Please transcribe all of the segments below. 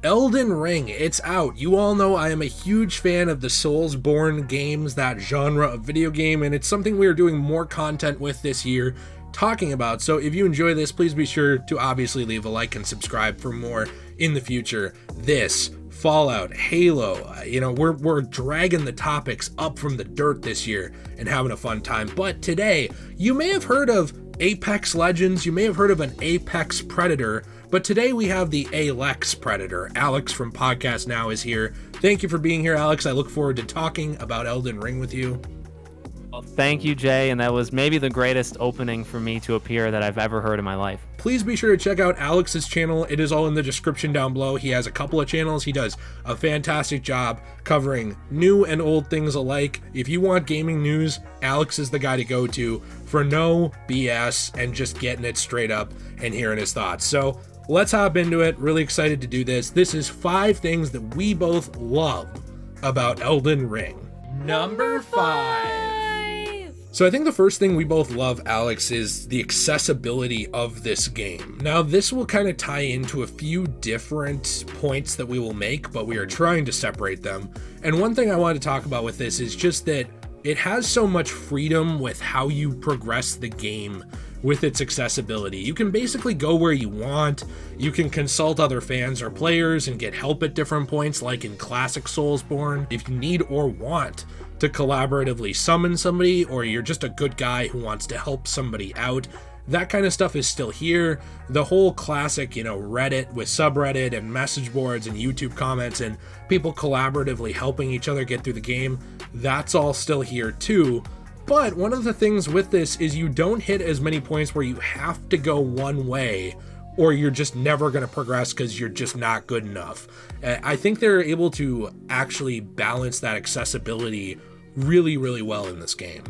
Elden Ring, it's out. You all know I am a huge fan of the Soulsborne games, that genre of video game, and it's something we are doing more content with this year, talking about. So if you enjoy this, please be sure to obviously leave a like and subscribe for more in the future. This, Fallout, Halo, we're dragging the topics up from the dirt this year and having a fun time. But today, you may have heard of Apex Legends, you may have heard of an Apex Predator, but today we have the Alex Predator. Alex from Podcast Now is here. Thank you for being here, Alex. I look forward to talking about Elden Ring with you. Well, thank you, Jay, and that was maybe the greatest opening for me to appear that I've ever heard in my life. Please be sure to check out Alex's channel. It is all in the description down below. He has a couple of channels. He does a fantastic job covering new and old things alike. If you want gaming news, Alex is the guy to go to for no BS and just getting it straight up and hearing his thoughts. So let's hop into it. Really excited to do this. This is 5 things that we both love about Elden Ring. Number 5. So I think the first thing we both love, Alex, is the accessibility of this game. Now, this will kind of tie into a few different points that we will make, but we are trying to separate them. And one thing I want to talk about with this is just that it has so much freedom with how you progress the game with its accessibility. You can basically go where you want. You can consult other fans or players and get help at different points, like in classic Soulsborne. If you need or want to collaboratively summon somebody, or you're just a good guy who wants to help somebody out, that kind of stuff is still here. The whole classic, Reddit with subreddit and message boards and YouTube comments and people collaboratively helping each other get through the game, that's all still here too. But one of the things with this is you don't hit as many points where you have to go one way or you're just never going to progress because you're just not good enough. I think they're able to actually balance that accessibility really, really well in this game.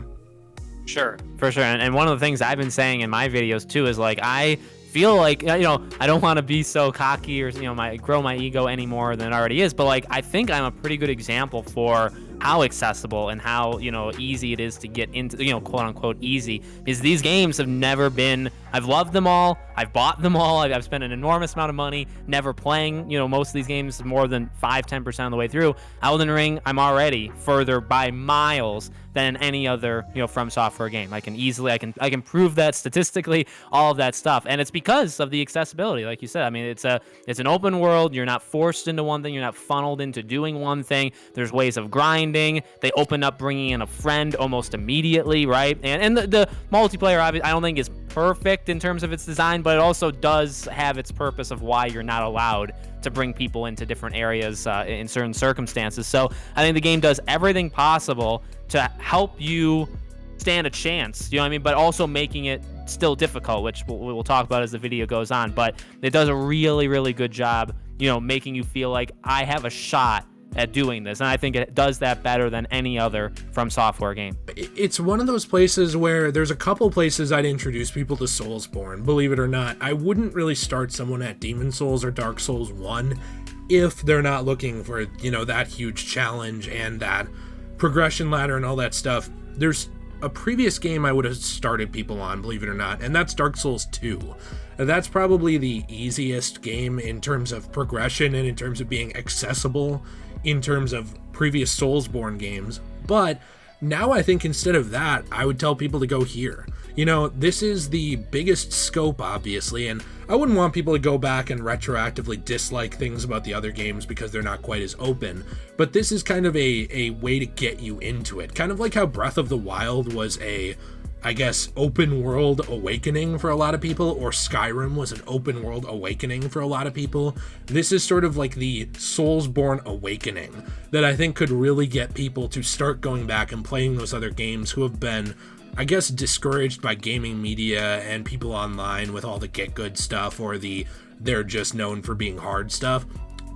Sure, for sure. And one of the things I've been saying in my videos too is like, I feel like, I don't want to be so cocky or, grow my ego any more than it already is. But like, I think I'm a pretty good example for how accessible and how, easy it is to get into, quote unquote easy, is these games have never been, I've loved them all. I've bought them all. I've spent an enormous amount of money never playing, most of these games more than 5-10% of the way through. Elden Ring, I'm already further by miles than any other, From Software game. I can prove that statistically, all of that stuff. And it's because of the accessibility. Like you said, I mean, it's an open world. You're not forced into one thing. You're not funneled into doing one thing. There's ways of grinding. They open up bringing in a friend almost immediately, right? And the multiplayer, obviously, I don't think is perfect in terms of its design, but it also does have its purpose of why you're not allowed to bring people into different areas in certain circumstances. So I think the game does everything possible to help you stand a chance, but also making it still difficult, which we'll talk about as the video goes on. But it does a really, really good job, making you feel like I have a shot at doing this, and I think it does that better than any other From Software game. It's one of those places where there's a couple places I'd introduce people to Soulsborne. Believe it or not, I wouldn't really start someone at Demon Souls or Dark Souls 1 if they're not looking for, that huge challenge and that progression ladder and all that stuff. There's a previous game I would have started people on, believe it or not, and that's Dark Souls 2. That's probably the easiest game in terms of progression and in terms of being accessible in terms of previous Soulsborne games. But now I think instead of that, I would tell people to go here. This is the biggest scope, obviously, and I wouldn't want people to go back and retroactively dislike things about the other games because they're not quite as open. But this is kind of a way to get you into it. Kind of like how Breath of the Wild was open world awakening for a lot of people, or Skyrim was an open world awakening for a lot of people. This is sort of like the Soulsborne awakening that I think could really get people to start going back and playing those other games who have been, discouraged by gaming media and people online with all the get good stuff or they're just known for being hard stuff.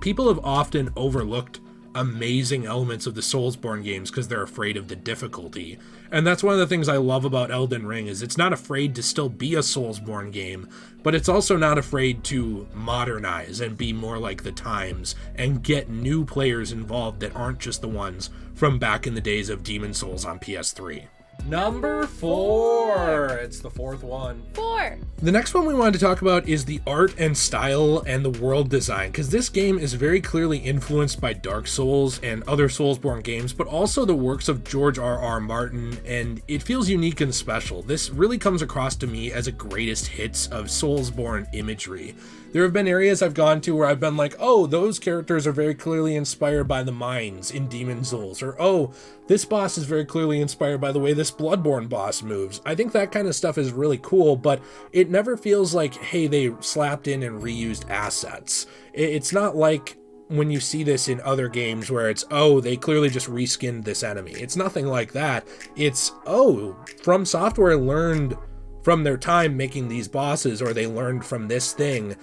People have often overlooked amazing elements of the Soulsborne games because they're afraid of the difficulty. And that's one of the things I love about Elden Ring is it's not afraid to still be a Soulsborne game, but it's also not afraid to modernize and be more like the times and get new players involved that aren't just the ones from back in the days of Demon Souls on PS3. Number 4. It's the fourth one. 4. The next one we wanted to talk about is the art and style and the world design, because this game is very clearly influenced by Dark Souls and other Soulsborne games, but also the works of George R.R. Martin, and it feels unique and special. This really comes across to me as a greatest hits of Soulsborne imagery. There have been areas I've gone to where I've been like, oh, those characters are very clearly inspired by the mines in Demon Souls, or oh, this boss is very clearly inspired by the way this Bloodborne boss moves. I think that kind of stuff is really cool, but it never feels like, hey, they slapped in and reused assets. It's not like when you see this in other games where it's, oh, they clearly just reskinned this enemy. It's nothing like that. It's, oh, From Software learned from their time making these bosses, or they learned from this thing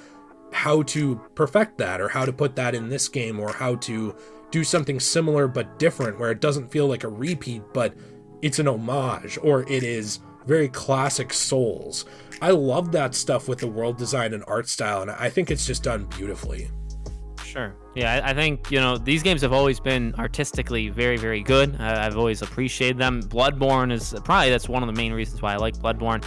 how to perfect that, or how to put that in this game, or how to do something similar but different, where it doesn't feel like a repeat, but it's an homage, or it is very classic Souls. I love that stuff with the world design and art style, and I think it's just done beautifully. Sure. Yeah, I think, these games have always been artistically very, very good. I've always appreciated them. Bloodborne that's one of the main reasons why I like Bloodborne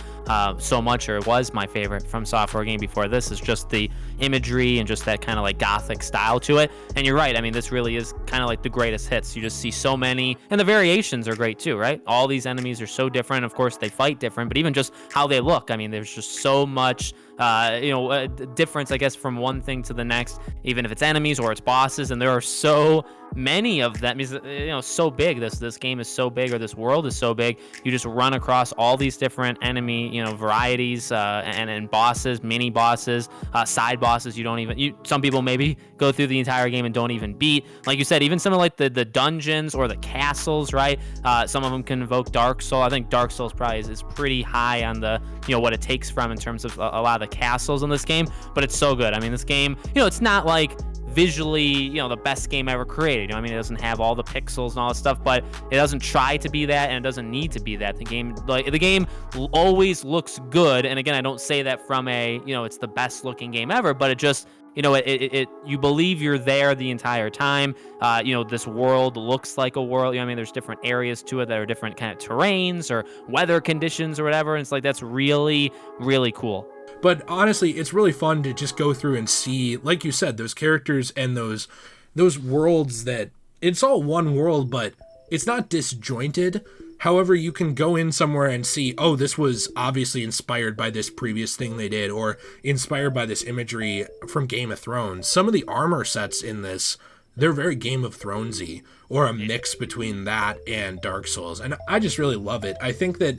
so much, or it was my favorite From Software game before this, is just the imagery and just that kind of like gothic style to it. And you're right, I mean, this really is kind of like the greatest hits. You just see so many, and the variations are great too, right? All these enemies are so different. Of course, they fight different, but even just how they look, I mean, there's just so much difference, I guess, from one thing to the next, even if it's enemies or it's bosses, and there are so many of them. So big, this game is so big, or this world is so big, you just run across all these different enemy varieties, and bosses, mini bosses, side bosses some people maybe go through the entire game and don't even beat. Like you said, even some of like the dungeons or the castles, right? Some of them can invoke Dark Soul. I think Dark Souls probably is pretty high on the what it takes from in terms of a lot of the castles in this game, but it's so good. I mean, this game, it's not like visually, the best game ever created. I mean, it doesn't have all the pixels and all that stuff, but it doesn't try to be that, and it doesn't need to be that. The game always looks good. And again, I don't say that from it's the best looking game ever, but it just, you believe you're there the entire time. This world looks like a world. There's different areas to it that are different kind of terrains or weather conditions or whatever. And it's like, that's really, really cool. But honestly, it's really fun to just go through and see, like you said, those characters and those worlds that it's all one world, but it's not disjointed. However, you can go in somewhere and see, oh, this was obviously inspired by this previous thing they did, or inspired by this imagery from Game of Thrones. Some of the armor sets in this, they're very Game of Thronesy, or a mix between that and Dark Souls. And I just really love it. I think that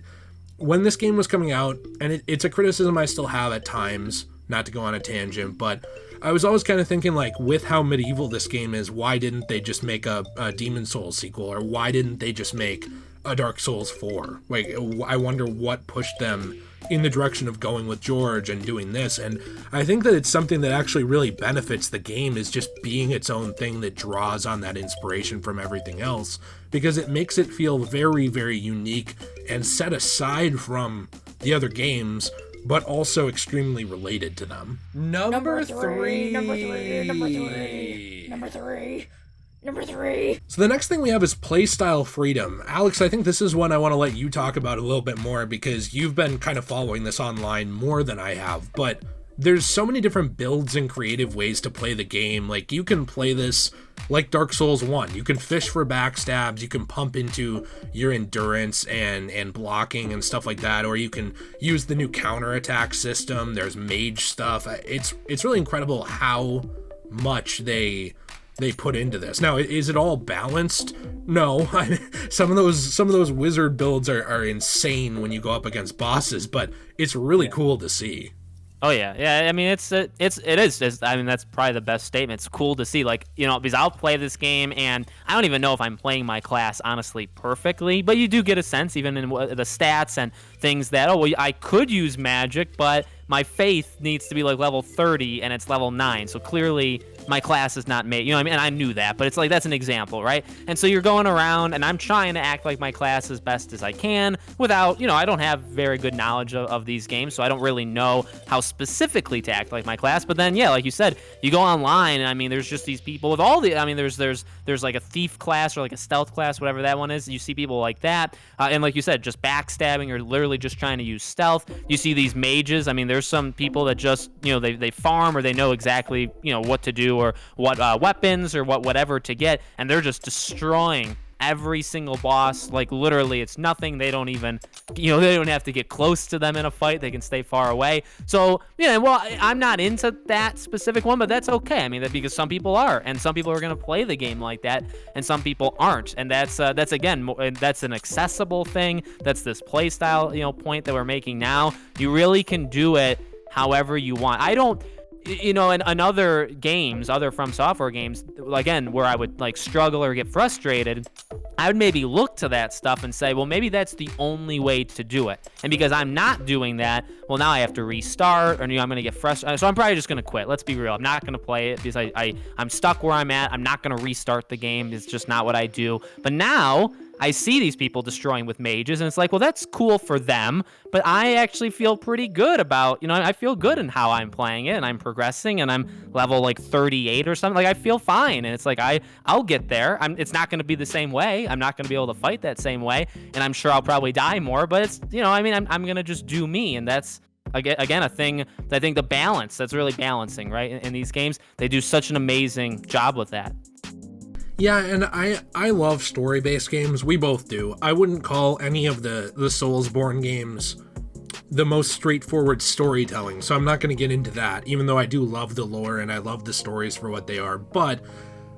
when this game was coming out, and it's a criticism I still have at times, not to go on a tangent, but I was always kind of thinking, like, with how medieval this game is, why didn't they just make a Demon Souls sequel, or why didn't they just make a Dark Souls 4? Like, I wonder what pushed them in the direction of going with George and doing this. And I think that it's something that actually really benefits the game, is just being its own thing that draws on that inspiration from everything else, because it makes it feel very, very unique and set aside from the other games, but also extremely related to them. Number three. So the next thing we have is Playstyle Freedom. Alex, I think this is one I want to let you talk about a little bit more, because you've been kind of following this online more than I have, but there's so many different builds and creative ways to play the game. Like, you can play this like Dark Souls 1. You can fish for backstabs, you can pump into your endurance and blocking and stuff like that, or you can use the new counterattack system. There's mage stuff. It's really incredible how much they put into this. Now, is it all balanced? No. Some of those wizard builds are insane when you go up against bosses, but it's really cool to see. Oh yeah. I mean, it is. I mean, that's probably the best statement. It's cool to see, like, because I'll play this game and I don't even know if I'm playing my class honestly perfectly, but you do get a sense, even in the stats and things that, oh, well, I could use magic, but my faith needs to be like level 30 and it's level 9. So clearly my class is not made, you know what I mean? And I knew that, but it's like, that's an example, right? And so you're going around and I'm trying to act like my class as best as I can without, I don't have very good knowledge of these games, so I don't really know how specifically to act like my class. But then, yeah, like you said, you go online and I mean, there's just these people with all the, I mean, there's like a thief class or like a stealth class, whatever that one is. You see people like that. And like you said, just backstabbing or literally just trying to use stealth. You see these mages. I mean, there's some people that just, they farm or they know exactly, what to do or what weapons or whatever to get, and they're just destroying every single boss. Like literally it's nothing. They don't even, they don't have to get close to them in a fight. They can stay far away. So well, I'm not into that specific one, but that's okay. I mean, that because some people are, and some people are going to play the game like that, and some people aren't. And that's again, that's an accessible thing. That's this play style, point that we're making now. You really can do it however you want. I don't, in other games, other From Software games, again, where I would like struggle or get frustrated, I would maybe look to that stuff and say, well, maybe that's the only way to do it. And because I'm not doing that, well, now I have to restart, or I'm going to get frustrated. So I'm probably just going to quit. Let's be real. I'm not going to play it because I'm stuck where I'm at. I'm not going to restart the game. It's just not what I do. But now I see these people destroying with mages, and it's like, well, that's cool for them, but I actually feel pretty good about, I feel good in how I'm playing it, and I'm progressing, and I'm level like 38 or something. Like, I feel fine, and it's like, I'll get there. It's not going to be the same way. I'm not going to be able to fight that same way, and I'm sure I'll probably die more, but it's, I'm going to just do me, and that's, again, a thing that I think the balance, that's really balancing, right? In these games, they do such an amazing job with that. Yeah, and I love story-based games. We both do. I wouldn't call any of the Soulsborne games the most straightforward storytelling, so I'm not going to get into that, even though I do love the lore and I love the stories for what they are. But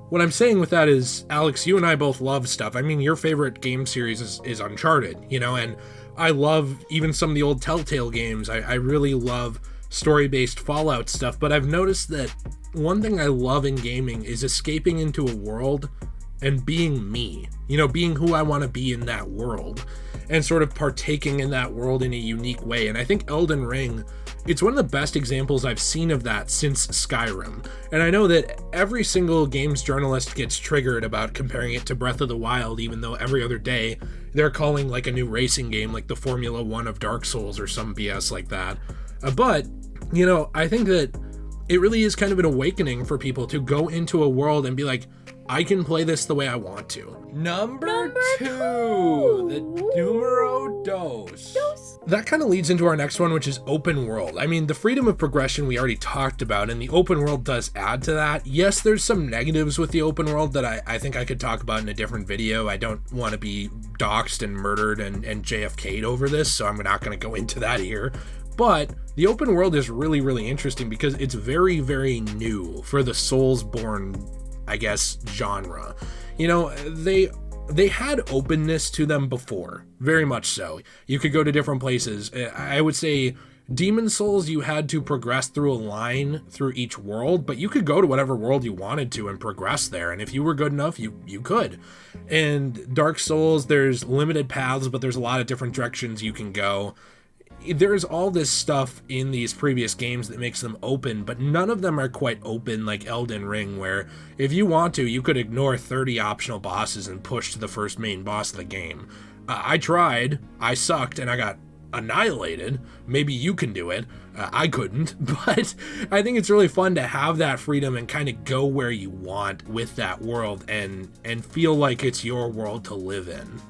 what I'm saying with that is, Alex, you and I both love stuff. I mean, your favorite game series is Uncharted, and I love even some of the old Telltale games. I really love story-based Fallout stuff, but I've noticed that one thing I love in gaming is escaping into a world and being me, being who I want to be in that world and sort of partaking in that world in a unique way. And I think Elden Ring, it's one of the best examples I've seen of that since Skyrim. And I know that every single games journalist gets triggered about comparing it to Breath of the Wild, even though every other day they're calling like a new racing game like the Formula 1 of Dark Souls or some BS like that. But, I think that it really is kind of an awakening for people to go into a world and be like, I can play this the way I want to. Number two, the numero dos. That kind of leads into our next one, which is open world. I mean, the freedom of progression we already talked about, and the open world does add to that. Yes, there's some negatives with the open world that I think I could talk about in a different video. I don't want to be doxxed and murdered and JFK'd over this, so I'm not going to go into that here. But the open world is really, really interesting because it's very, very new for the Soulsborne, I guess, genre. They had openness to them before, very much so. You could go to different places. I would say Demon Souls, you had to progress through a line through each world, but you could go to whatever world you wanted to and progress there. And if you were good enough, you could. And Dark Souls, there's limited paths, but there's a lot of different directions you can go. There's all this stuff in these previous games that makes them open, but none of them are quite open like Elden Ring, where if you want to, you could ignore 30 optional bosses and push to the first main boss of the game. I tried, I sucked, and I got annihilated. Maybe you can do it. I couldn't, but I think it's really fun to have that freedom and kind of go where you want with that world and feel like it's your world to live in.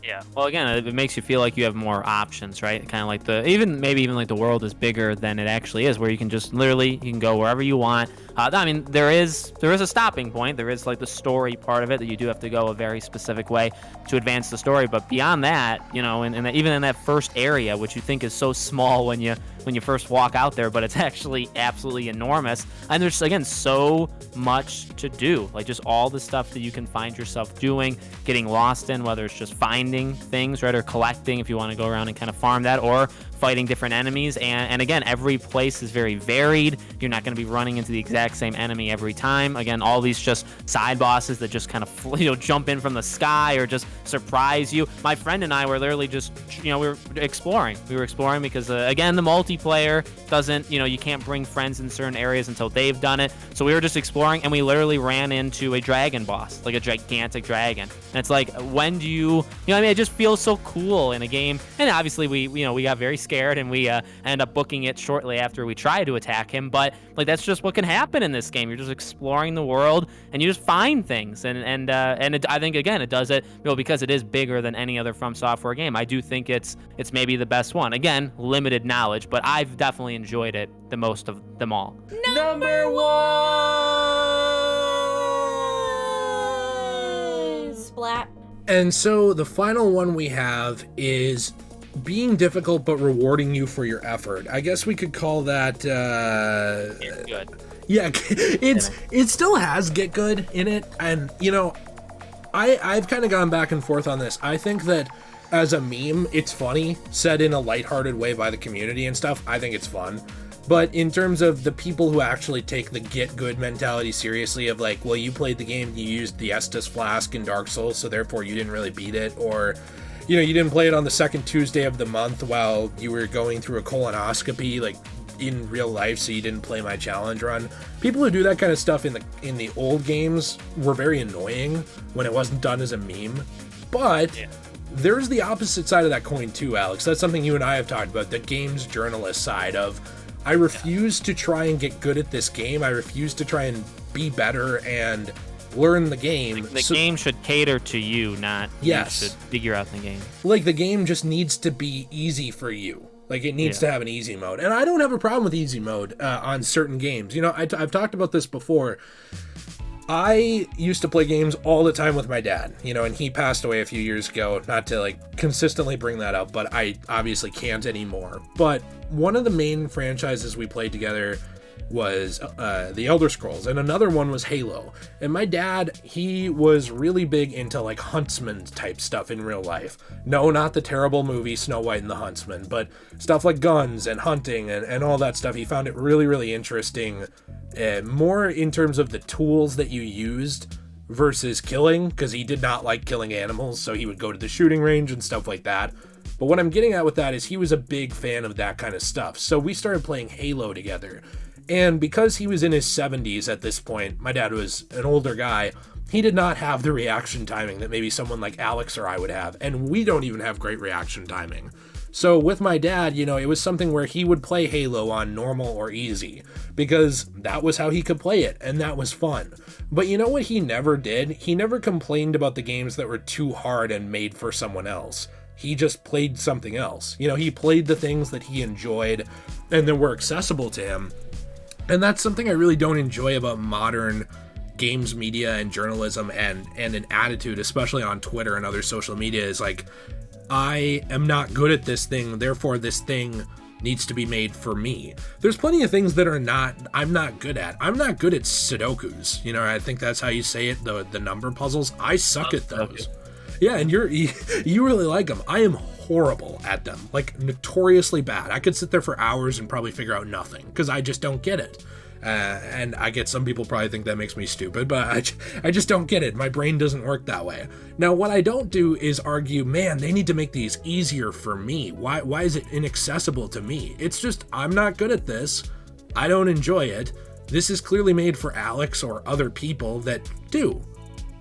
Yeah. Well, again, it makes you feel like you have more options, right? Kind of like maybe even like the world is bigger than it actually is, where you can just literally, you can go wherever you want. I mean, there is a stopping point. There is like the story part of it that you do have to go a very specific way to advance the story. But beyond that, and even in that first area, which you think is so small when you when you first walk out there, but it's actually absolutely enormous. And there's, again, so much to do, like just all the stuff that you can find yourself doing, getting lost in, whether it's just finding things, right, or collecting if you want to go around and kind of farm that, or fighting different enemies. And again, every place is very varied. You're not going to be running into the exact same enemy every time. Again, all these just side bosses that just kind of jump in from the sky or just surprise you. My friend and I were literally just, we were exploring. We were exploring because, again, the multiplayer doesn't, you can't bring friends in certain areas until they've done it. So we were just exploring, and we literally ran into a dragon boss, like a gigantic dragon. And it's like, when do you, it just feels so cool in a game. And obviously we got very scared, and we ended up booking it shortly after we tried to attack him. But like, that's just what can happen in this game. You're just exploring the world, and you just find things. And I think, again, it does it, because it is bigger than any other From Software game. I do think it's maybe the best one. Again, limited knowledge, but I've definitely enjoyed it the most of them all. Number 1. Splat. And so the final one we have is being difficult but rewarding you for your effort. I guess we could call that Get good. Yeah, it still has Get Good in it. And I've kind of gone back and forth on this. I think that as a meme, it's funny, said in a lighthearted way by the community and stuff. I think it's fun. But in terms of the people who actually take the Get Good mentality seriously, of like, well, you played the game, you used the Estus Flask in Dark Souls, so therefore you didn't really beat it, or you didn't play it on the second Tuesday of the month while you were going through a colonoscopy, like in real life, so you didn't play my challenge run. People who do that kind of stuff in the old games were very annoying when it wasn't done as a meme. But there's the opposite side of that coin too, Alex. That's something you and I have talked about, the games journalist side of, I refuse to try and get good at this game. I refuse to try and be better and learn the game. The game should cater to you, not you should figure out the game. Like, the game just needs to be easy for you. Like, it needs to have an easy mode. And I don't have a problem with easy mode on certain games. I've talked about this before. I used to play games all the time with my dad, and he passed away a few years ago. Not to like consistently bring that up, but I obviously can't anymore. But one of the main franchises we played together was the Elder Scrolls, and another one was Halo. And my dad, he was really big into like Huntsman type stuff in real life. No, not the terrible movie Snow White and the Huntsman, but stuff like guns and hunting and all that stuff. He found it really, really interesting, more in terms of the tools that you used versus killing, because he did not like killing animals, so he would go to the shooting range and stuff like that. But what I'm getting at with that is he was a big fan of that kind of stuff. So we started playing Halo together. And because he was in his 70s at this point, my dad was an older guy, he did not have the reaction timing that maybe someone like Alex or I would have. And we don't even have great reaction timing. So with my dad, it was something where he would play Halo on normal or easy, because that was how he could play it, and that was fun. But you know what he never did? He never complained about the games that were too hard and made for someone else. He just played something else. He played the things that he enjoyed and that were accessible to him. And that's something I really don't enjoy about modern games media and journalism and an attitude, especially on Twitter and other social media, is like, I am not good at this thing, therefore this thing needs to be made for me. There's plenty of things that I'm not good at. I'm not good at Sudokus. I think that's how you say it, the number puzzles. I suck at those. Yeah, and you really like them. I am horrible at them, like notoriously bad. I could sit there for hours and probably figure out nothing because I just don't get it. And I get some people probably think that makes me stupid, but I just don't get it. My brain doesn't work that way. Now, what I don't do is argue, man, they need to make these easier for me. Why is it inaccessible to me? It's just, I'm not good at this. I don't enjoy it. This is clearly made for Alex or other people that do.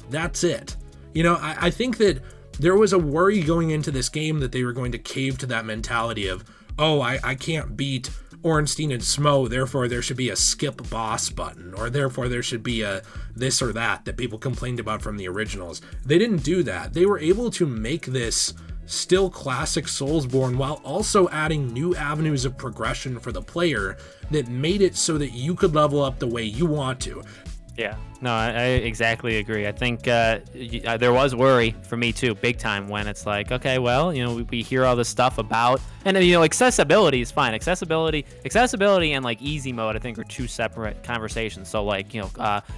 That's it. I think that there was a worry going into this game that they were going to cave to that mentality of, oh, I can't beat Ornstein and Smo, therefore there should be a skip boss button, or therefore there should be a this or that people complained about from the originals. They didn't do that. They were able to make this still classic Soulsborne while also adding new avenues of progression for the player that made it so that you could level up the way you want to. Yeah, no, I exactly agree. I think there was worry for me too, big time, when it's like, okay, well, we hear all this stuff about, and accessibility is fine. Accessibility, and like easy mode, I think, are two separate conversations. So like,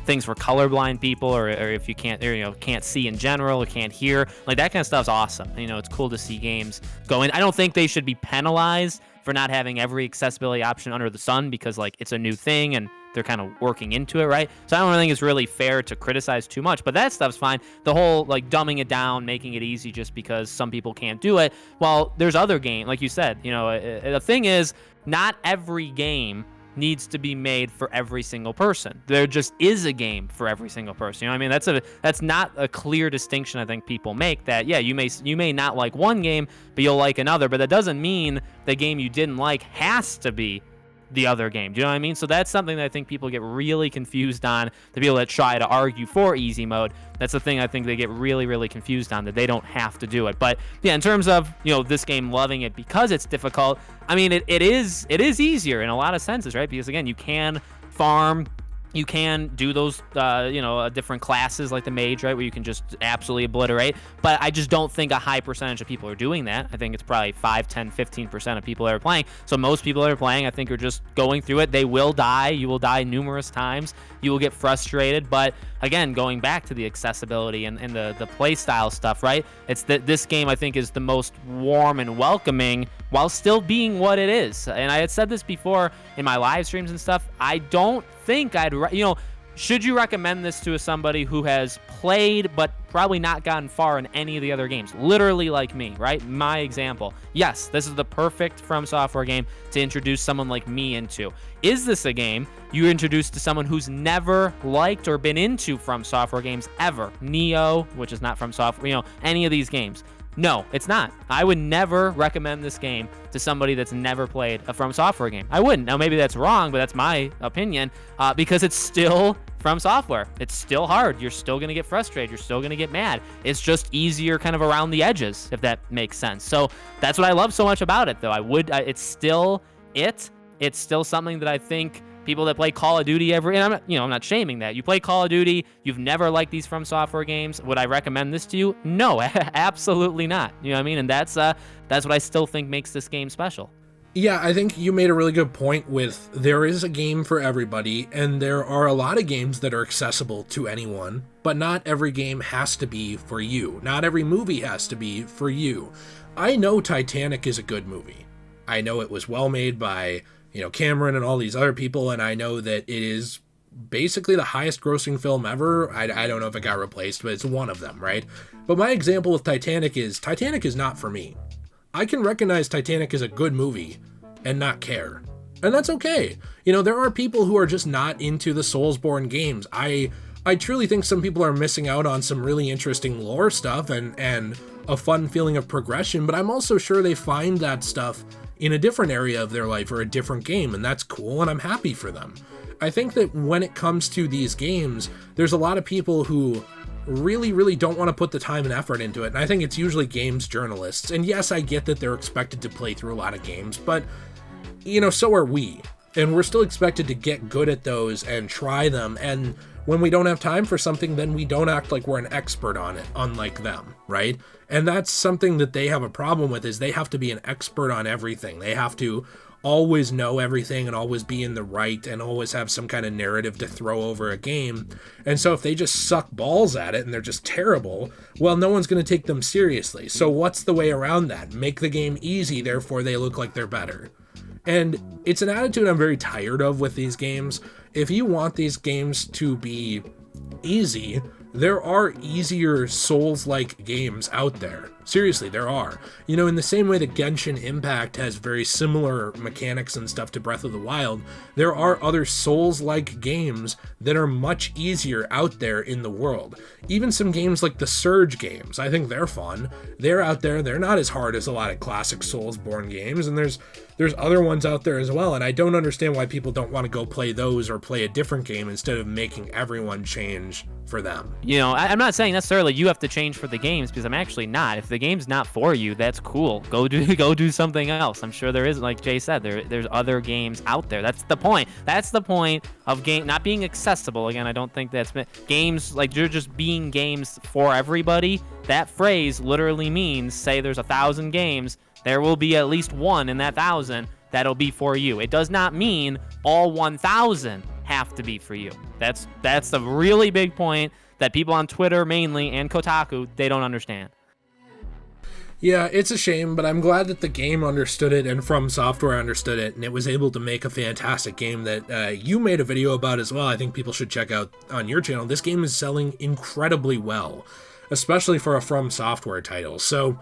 things for colorblind people, or if you can't, can't see in general, or can't hear, like that kind of stuff's awesome. It's cool to see games go in. I don't think they should be penalized for not having every accessibility option under the sun, because like it's a new thing and they're kind of working into it, right? So I don't think it's really fair to criticize too much, but that stuff's fine. The whole like dumbing it down, making it easy just because some people can't do it. Well, there's other game, like you said, the thing is, not every game needs to be made for every single person. There just is a game for every single person. I mean, that's not a clear distinction I think people make, that yeah, you may not like one game, but you'll like another, but that doesn't mean the game you didn't like has to be the other game. Do you know what I mean? So that's something that I think people get really confused on. The people that try to argue for easy mode, that's the thing I think they get really, really confused on, that they don't have to do it. But yeah, in terms of, this game loving it because it's difficult, I mean, it is easier in a lot of senses, right? Because again, you can farm, you can do those, different classes like the mage, right, where you can just absolutely obliterate. But I just don't think a high percentage of people are doing that. I think it's probably 5, 10, 15% of people that are playing. So most people that are playing, I think, are just going through it. They will die. You will die numerous times. You will get frustrated. But again, going back to the accessibility and the play style stuff, right? It's that this game, I think, is the most warm and welcoming while still being what it is. And I had said this before in my live streams and stuff. I don't think should you recommend this to somebody who has played but probably not gotten far in any of the other games? Literally like me, right? My example. Yes, this is the perfect From Software game to introduce someone like me into. Is this a game you introduce to someone who's never liked or been into From Software games ever? Neo, which is not From Software, any of these games. No, it's not. I would never recommend this game to somebody that's never played a From Software game. I wouldn't. Now, maybe that's wrong, but that's my opinion, because it's still From Software. It's still hard. You're still going to get frustrated. You're still going to get mad. It's just easier kind of around the edges, if that makes sense. So that's what I love so much about it, though. It's still It's still something that I think people that play Call of Duty and I'm not shaming that. You play Call of Duty, you've never liked these From Software games. Would I recommend this to you? No, absolutely not. You know what I mean? And that's what I still think makes this game special. Yeah, I think you made a really good point with there is a game for everybody, and there are a lot of games that are accessible to anyone, but not every game has to be for you. Not every movie has to be for you. I know Titanic is a good movie. I know it was well made by, Cameron and all these other people, and I know that it is basically the highest grossing film ever. I don't know if it got replaced, but it's one of them, right? But my example with Titanic is not for me. I can recognize Titanic as a good movie and not care. And that's okay. There are people who are just not into the Soulsborne games. I truly think some people are missing out on some really interesting lore stuff and a fun feeling of progression, but I'm also sure they find that stuff in a different area of their life or a different game, and that's cool, and I'm happy for them. I think that when it comes to these games, there's a lot of people who really, really don't want to put the time and effort into it, and I think it's usually games journalists. And yes, I get that they're expected to play through a lot of games, but, so are we. And we're still expected to get good at those and try them, and when we don't have time for something, then we don't act like we're an expert on it, unlike them, right? And that's something that they have a problem with, is they have to be an expert on everything. They have to always know everything and always be in the right and always have some kind of narrative to throw over a game. And so if they just suck balls at it and they're just terrible, well, no one's going to take them seriously. So what's the way around that? Make the game easy, therefore they look like they're better. And it's an attitude I'm very tired of with these games. If you want these games to be easy, there are easier Souls-like games out there. Seriously, there are. In the same way that Genshin Impact has very similar mechanics and stuff to Breath of the Wild, there are other Souls-like games that are much easier out there in the world. Even some games like the Surge games, I think they're fun. They're out there, they're not as hard as a lot of classic Soulsborne games, and there's other ones out there as well, and I don't understand why people don't want to go play those or play a different game instead of making everyone change for them. I'm not saying necessarily you have to change for the games, because I'm actually not. If the game's not for you, that's cool. Go do something else. I'm sure there is, like Jay said, there's other games out there. That's the point. That's the point of game not being accessible. Again, I don't think that's games like you're just being games for everybody. That phrase literally means, say there's 1,000 games, there will be at least one in that 1,000 that'll be for you. It does not mean all 1,000 have to be for you. That's a really big point that people on Twitter mainly and Kotaku, they don't understand. Yeah, it's a shame, but I'm glad that the game understood it and From Software understood it, and it was able to make a fantastic game that you made a video about as well. I think people should check out on your channel. This game is selling incredibly well, especially for a From Software title. So,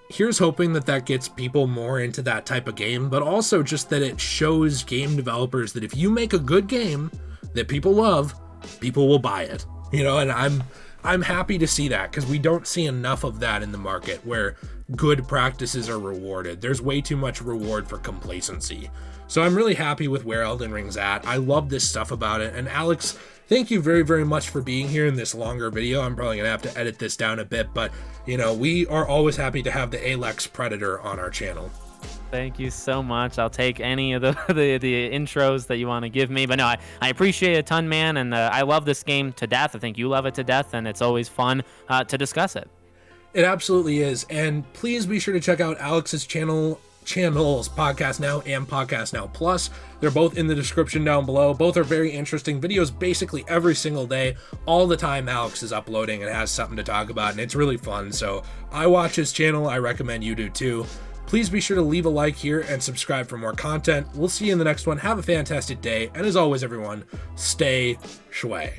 here's hoping that gets people more into that type of game, but also just that it shows game developers that if you make a good game that people love, people will buy it. And I'm happy to see that, because we don't see enough of that in the market where good practices are rewarded. There's way too much reward for complacency. So I'm really happy with where Elden Ring's at. I love this stuff about it. And Alex, thank you very, very much for being here in this longer video. I'm probably going to have to edit this down a bit, but we are always happy to have the Alex Predator on our channel. Thank you so much. I'll take any of the intros that you want to give me. But no, I appreciate it a ton, man. And I love this game to death. I think you love it to death. And it's always fun to discuss it. It absolutely is. And please be sure to check out Alex's channels, Podcast Now and Podcast Now Plus. They're both in the description down below. Both are very interesting videos basically every single day. All the time Alex is uploading and has something to talk about. And it's really fun. So I watch his channel. I recommend you do too. Please be sure to leave a like here and subscribe for more content. We'll see you in the next one. Have a fantastic day. And as always, everyone, stay shui.